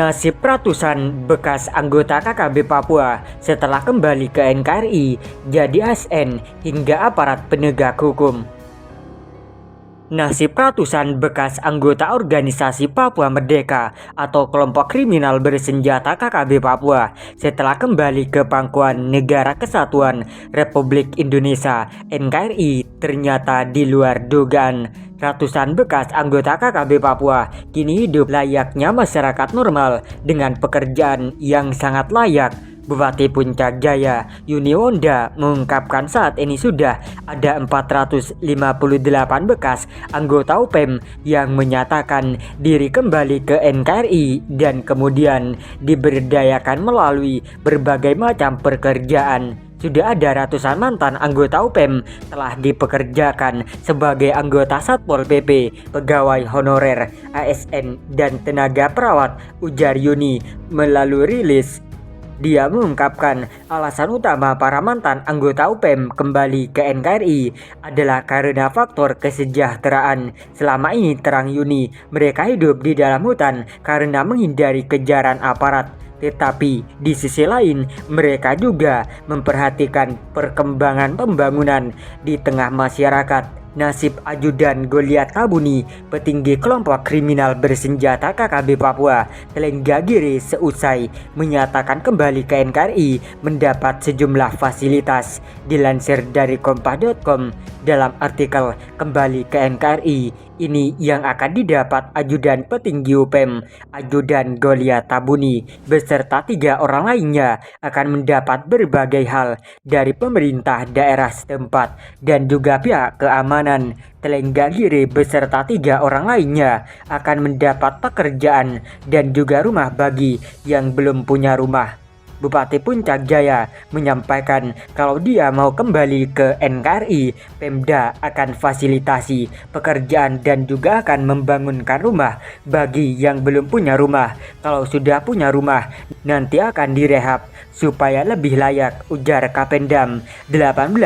Nasib ratusan bekas anggota KKB Papua setelah kembali ke NKRI jadi ASN hingga aparat penegak hukum. Nasib ratusan bekas anggota organisasi Papua Merdeka atau kelompok kriminal bersenjata KKB Papua setelah kembali ke pangkuan Negara Kesatuan Republik Indonesia NKRI ternyata di luar dugaan. Ratusan bekas anggota KKB Papua kini hidup layaknya masyarakat normal dengan pekerjaan yang sangat layak. Bupati Puncak Jaya, Yuni Wonda, mengungkapkan saat ini sudah ada 458 bekas anggota UPM yang menyatakan diri kembali ke NKRI dan kemudian diberdayakan melalui berbagai macam pekerjaan. Sudah ada ratusan mantan anggota UPM telah dipekerjakan sebagai anggota Satpol PP, pegawai honorer, ASN, dan tenaga perawat, ujar Yuni melalui rilis. Dia mengungkapkan alasan utama para mantan anggota UPM kembali ke NKRI adalah karena faktor kesejahteraan. Selama ini, terang Yuni, mereka hidup di dalam hutan karena menghindari kejaran aparat. Tetapi di sisi lain, mereka juga memperhatikan perkembangan pembangunan di tengah masyarakat. Nasib Ajudan Goliat Tabuni, petinggi kelompok kriminal bersenjata KKB Papua, Telenggagiri, seusai menyatakan kembali ke NKRI mendapat sejumlah fasilitas. Dilansir dari Kompas.com dalam artikel "Kembali ke NKRI, ini yang akan didapat ajudan petinggi UPM, Ajudan Goliat Tabuni, beserta 3 orang lainnya akan mendapat berbagai hal dari pemerintah daerah setempat dan juga pihak keamanan. Telenggagiri beserta 3 orang lainnya akan mendapat pekerjaan dan juga rumah bagi yang belum punya rumah. Bupati Puncak Jaya menyampaikan kalau dia mau kembali ke NKRI, Pemda akan fasilitasi pekerjaan dan juga akan membangunkan rumah bagi yang belum punya rumah. Kalau sudah punya rumah, nanti akan direhab supaya lebih layak, ujar Kapendam 18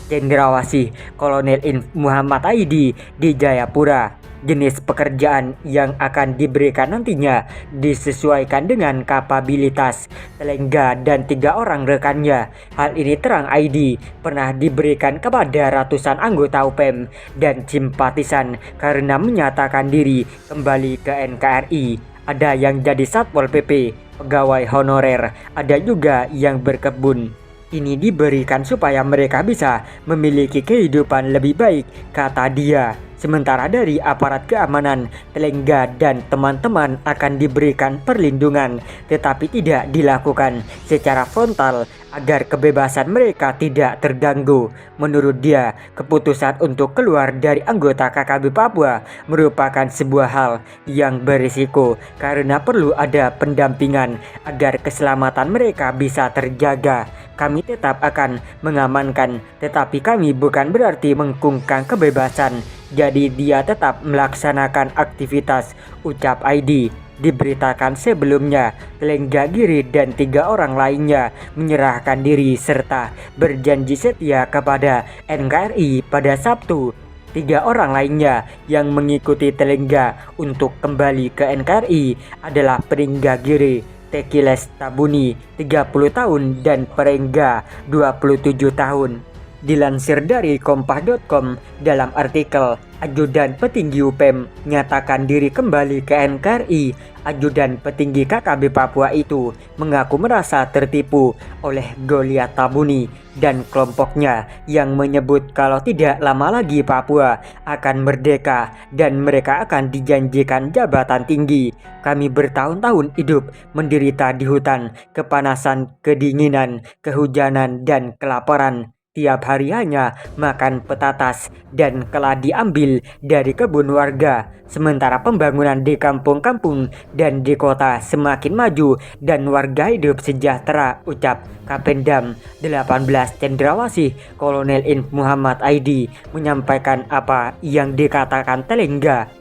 Cendrawasih Kolonel Inf Muhammad Aidi di Jayapura. Jenis pekerjaan yang akan diberikan nantinya disesuaikan dengan kapabilitas Telengga dan 3 orang rekannya. Hal ini terang Aidi pernah diberikan kepada ratusan anggota UPM dan simpatisan karena menyatakan diri kembali ke NKRI. Ada yang jadi Satpol PP, pegawai honorer, ada juga yang berkebun. Ini diberikan supaya mereka bisa memiliki kehidupan lebih baik, kata dia. Sementara dari aparat keamanan, Telengga dan teman-teman akan diberikan perlindungan, tetapi tidak dilakukan secara frontal agar kebebasan mereka tidak terganggu. Menurut dia, keputusan untuk keluar dari anggota KKB Papua merupakan sebuah hal yang berisiko karena perlu ada pendampingan agar keselamatan mereka bisa terjaga. Kami tetap akan mengamankan, tetapi kami bukan berarti mengkungkang kebebasan. Jadi dia tetap melaksanakan aktivitas, ucap Aidi. Diberitakan sebelumnya, Telenggagiri dan 3 orang lainnya menyerahkan diri serta berjanji setia kepada NKRI pada Sabtu. 3 orang lainnya yang mengikuti Telengga untuk kembali ke NKRI adalah Telenggagiri Tekiles Tabuni 30 tahun dan Perengga 27 tahun. Dilansir dari Kompas.com dalam artikel Ajudan Petinggi UPM nyatakan diri kembali ke NKRI, Ajudan Petinggi KKB Papua itu mengaku merasa tertipu oleh Goliat Tabuni dan kelompoknya yang menyebut kalau tidak lama lagi Papua akan merdeka dan mereka akan dijanjikan jabatan tinggi. Kami bertahun-tahun hidup menderita di hutan, kepanasan, kedinginan, kehujanan, dan kelaparan. Tiap hari hanya makan petatas dan telah diambil dari kebun warga. Sementara pembangunan di kampung-kampung dan di kota semakin maju dan warga hidup sejahtera, ucap Kapendam 18 Cendrawasih Kolonel Inf Muhammad Aidi menyampaikan apa yang dikatakan Telengga.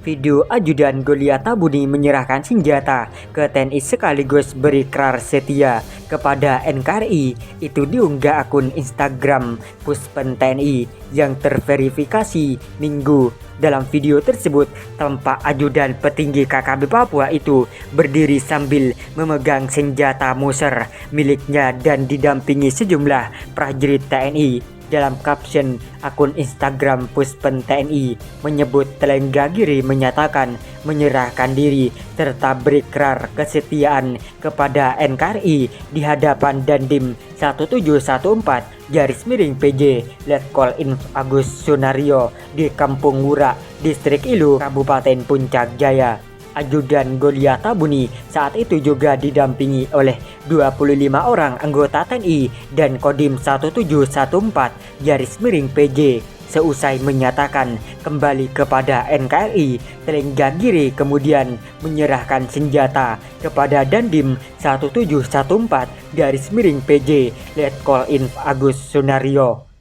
Video Ajudan Goliat Tabuni menyerahkan senjata ke TNI sekaligus berikrar setia kepada NKRI itu diunggah akun Instagram Puspen TNI yang terverifikasi Minggu. Dalam video tersebut, tampak ajudan petinggi KKB Papua itu berdiri sambil memegang senjata Moser miliknya dan didampingi sejumlah prajurit TNI. Dalam caption akun Instagram Puspen TNI menyebut Telenggagiri menyatakan menyerahkan diri serta berikrar kesetiaan kepada NKRI di hadapan Dandim 1714-PJ Letkol Inf Agus Sunario di Kampung Wurak, Distrik Ilu, Kabupaten Puncak Jaya. Ajudan Golia Tabuni saat itu juga didampingi oleh 25 orang anggota TNI dan Kodim 1714-PJ. Seusai menyatakan kembali kepada NKRI, Telenggagiri kemudian menyerahkan senjata kepada Dandim 1714-PJ Letkol Inf Agus Sunario.